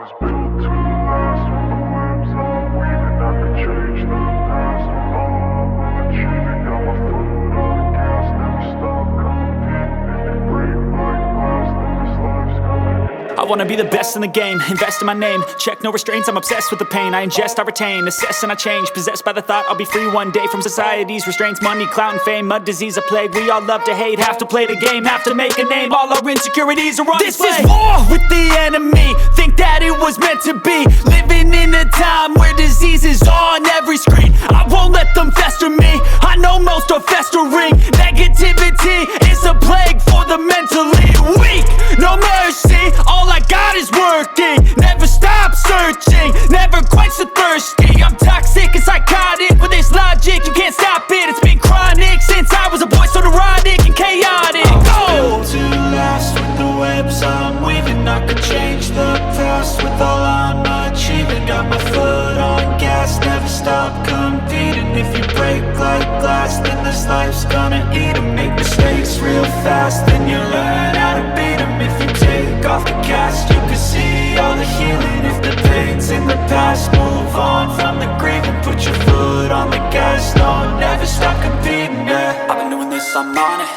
was built to last. With the webs I'm weaving, I could change the past. With all I'm achieving, got my foot on the gas. Never stop competing. If you break like glass, then this life's gonna end. I wanna be the best in the game, invest in my name. Check no restraints, I'm obsessed with the pain. I ingest, I retain, assess and I change. Possessed by the thought I'll be free one day from society's restraints. Money, clout and fame, mud, disease, a plague. We all love to hate, have to play the game, have to make a name. All our insecurities are on display. This is war with the enemy, think that it was meant to be. Living in a time where disease is on every screen. I won't let them fester me, I know most are festering. Negativity is a plague for the mentally weak. No mercy, all I got is working. Never stop searching, never quench the thirsty. I'm toxic and psychotic with this logic, you can't stop it. It's been chronic since I was a boy, so neurotic and chaotic. Built to last. With the webs I'm weaving, I could change the past. With all I'm achieving, got my foot on gas. Never stop competing. If you break like glass, then this life's gonna eat 'em. Make mistakes real fast, then you learn how to beat 'em. If you take off the cast, you can see all the healing. If the pain's in the past, move on from the grave and put your foot on the gas. No, never stop competing, yeah. I've been doing this, I'm on it.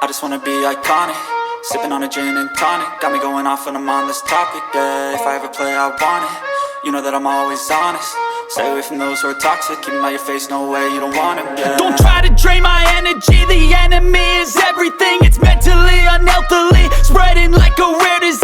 I just wanna be iconic. Sipping on a gin and tonic, got me going off when I'm on this topic, yeah. If I ever play, I want it. You know that I'm always honest. Stay away from those who are toxic. Keep them out your face, no way, you don't want it, yeah. Don't try to drain my energy. The enemy is everything. It's mentally, unhealthily, spreading like a rare disease.